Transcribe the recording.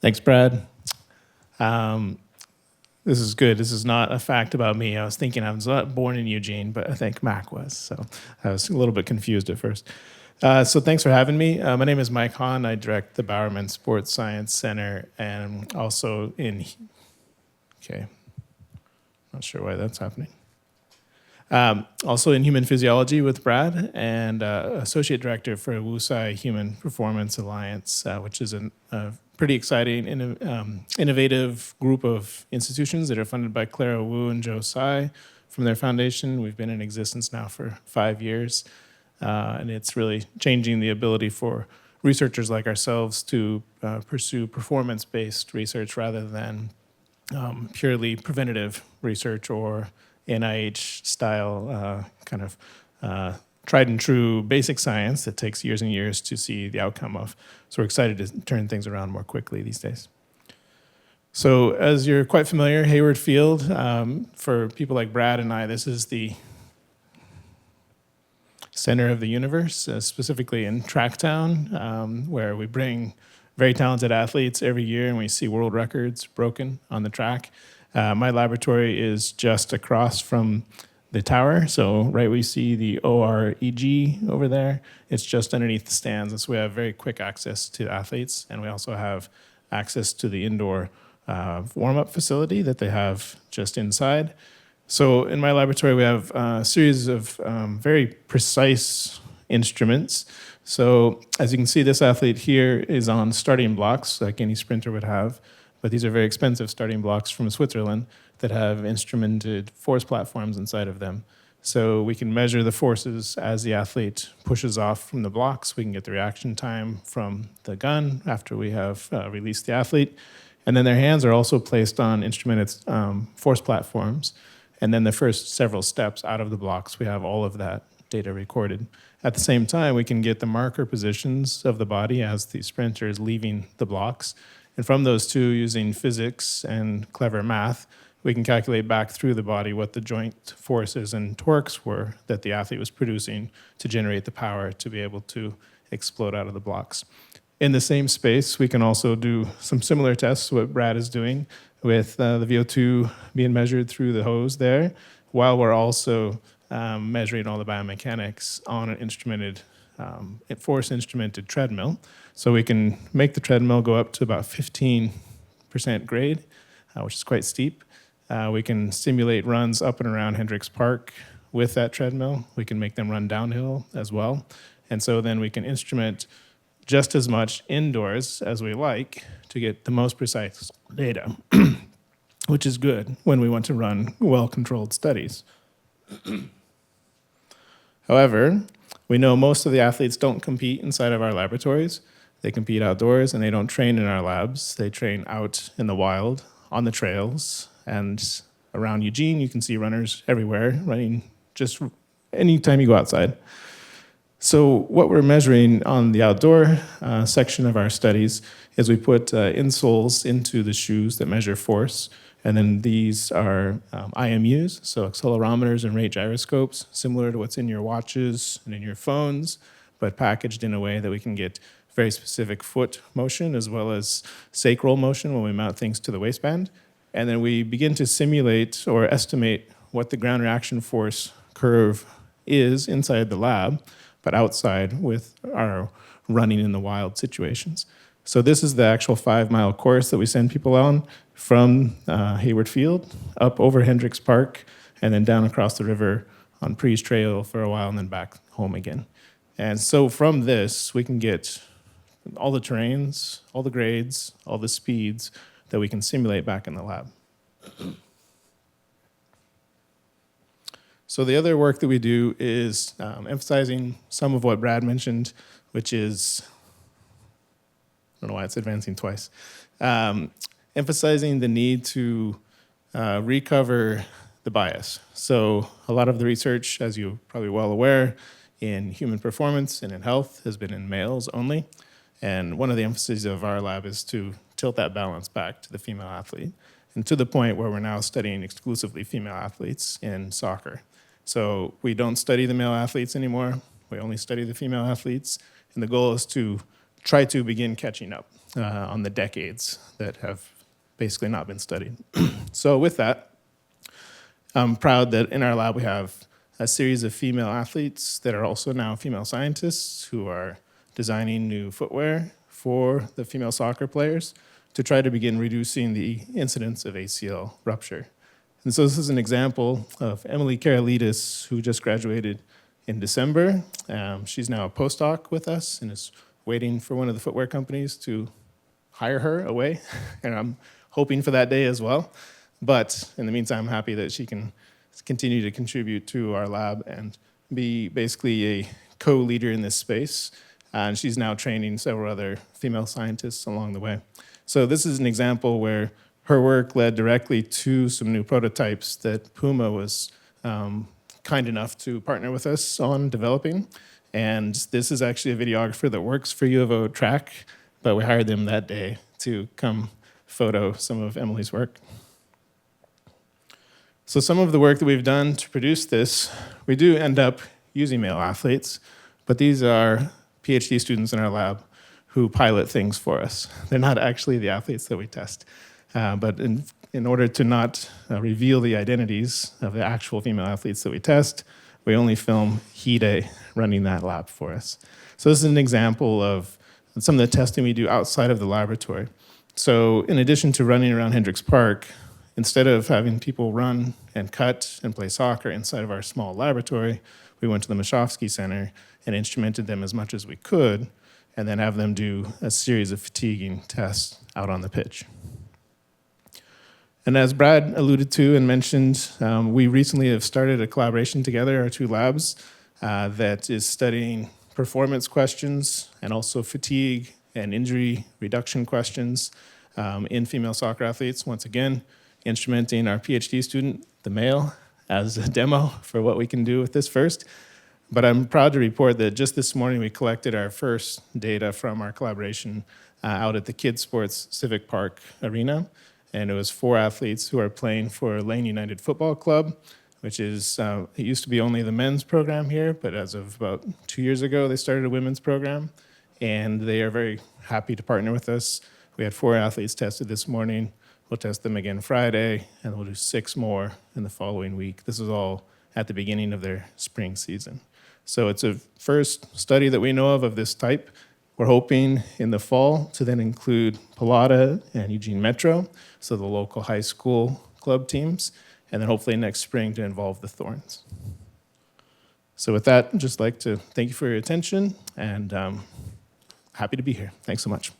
Thanks, Brad. This is good. This is not a fact about me. I was thinking I was not born in Eugene, but I think Mac was, so I was a little bit confused at first. So thanks for having me. My name is Mike Hahn. I direct the Bowerman Sports Science Center, and also not sure why that's happening. Also in human physiology with Brad, and associate director for WUSI Human Performance Alliance, which is a pretty exciting, innovative group of institutions that are funded by Clara Wu and Joe Tsai from their foundation. We've been in existence now for 5 years, and it's really changing the ability for researchers like ourselves to pursue performance-based research rather than purely preventative research or NIH-style kind of tried and true basic science that takes years and years to see the outcome of. So we're excited to turn things around more quickly these days. So as you're quite familiar, Hayward Field, for people like Brad and I, this is the center of the universe, specifically in Tracktown, where we bring very talented athletes every year and we see world records broken on the track. My laboratory is just across from the tower, so right we see the OREG over there. It's just underneath the stands, and so we have very quick access to athletes, and we also have access to the indoor warm-up facility that they have just inside. So in my laboratory, we have a series of very precise instruments. So as you can see, this athlete here is on starting blocks like any sprinter would have, but these are very expensive starting blocks from Switzerland that have instrumented force platforms inside of them. So we can measure the forces as the athlete pushes off from the blocks. We can get the reaction time from the gun after we have released the athlete. And then their hands are also placed on instrumented force platforms. And then the first several steps out of the blocks, we have all of that data recorded. At the same time, we can get the marker positions of the body as the sprinter is leaving the blocks. And from those two, using physics and clever math, we can calculate back through the body what the joint forces and torques were that the athlete was producing to generate the power to be able to explode out of the blocks. In the same space, we can also do some similar tests, what Brad is doing, with the VO2 being measured through the hose there, while we're also measuring all the biomechanics on an instrumented, force-instrumented treadmill. So we can make the treadmill go up to about 15% grade, which is quite steep. We can simulate runs up and around Hendricks Park with that treadmill. We can make them run downhill as well. And so then we can instrument just as much indoors as we like to get the most precise data, which is good when we want to run well-controlled studies. However, we know most of the athletes don't compete inside of our laboratories. They compete outdoors and they don't train in our labs. They train out in the wild, on the trails, and around Eugene, you can see runners everywhere running just anytime you go outside. So what we're measuring on the outdoor section of our studies is we put insoles into the shoes that measure force. And then these are IMUs, so accelerometers and rate gyroscopes, similar to what's in your watches and in your phones, but packaged in a way that we can get very specific foot motion as well as sacral motion when we mount things to the waistband. And then we begin to simulate or estimate what the ground reaction force curve is inside the lab, but outside with our running in the wild situations. So this is the actual 5-mile course that we send people on from Hayward Field up over Hendricks Park and then down across the river on Preece Trail for a while and then back home again. And so from this, we can get all the terrains, all the grades, all the speeds that we can simulate back in the lab. So the other work that we do is emphasizing some of what Brad mentioned, which is, I don't know why it's advancing twice, emphasizing the need to recover the bias. So a lot of the research, as you're probably well aware, in human performance and in health has been in males only. And one of the emphases of our lab is to tilt that balance back to the female athlete, and to the point where we're now studying exclusively female athletes in soccer. So we don't study the male athletes anymore. We only study the female athletes. And the goal is to try to begin catching up on the decades that have basically not been studied. So with that, I'm proud that in our lab we have a series of female athletes that are also now female scientists who are designing new footwear for the female soccer players to try to begin reducing the incidence of ACL rupture. And so this is an example of Emily Karolidis, who just graduated in December. She's now a postdoc with us and is waiting for one of the footwear companies to hire her away. And I'm hoping for that day as well. But in the meantime, I'm happy that she can continue to contribute to our lab and be basically a co-leader in this space. And she's now training several other female scientists along the way. So this is an example where her work led directly to some new prototypes that Puma was kind enough to partner with us on developing. And this is actually a videographer that works for U of O track, but we hired them that day to come photo some of Emily's work. So some of the work that we've done to produce this, we do end up using male athletes, but these are Ph.D. students in our lab who pilot things for us. They're not actually the athletes that we test. But in order to not reveal the identities of the actual female athletes that we test, we only film Hide running that lab for us. So this is an example of some of the testing we do outside of the laboratory. So in addition to running around Hendricks Park, instead of having people run and cut and play soccer inside of our small laboratory, we went to the Mashofsky Center and instrumented them as much as we could, and then have them do a series of fatiguing tests out on the pitch. And as Brad alluded to and mentioned, we recently have started a collaboration together, our two labs, that is studying performance questions and also fatigue and injury reduction questions in female soccer athletes. Once again, instrumenting our PhD student, the male, as a demo for what we can do with this first. But I'm proud to report that just this morning we collected our first data from our collaboration out at the Kids Sports Civic Park Arena. And it was 4 athletes who are playing for Lane United Football Club, which is, it used to be only the men's program here, but as of about 2 years ago, they started a women's program. And they are very happy to partner with us. We had 4 athletes tested this morning. We'll test them again Friday, and we'll do 6 more in the following week. This is all at the beginning of their spring season. So it's a first study that we know of this type. We're hoping in the fall to then include Pilata and Eugene Metro, so the local high school club teams, and then hopefully next spring to involve the Thorns. So with that, I'd just like to thank you for your attention, and happy to be here. Thanks so much.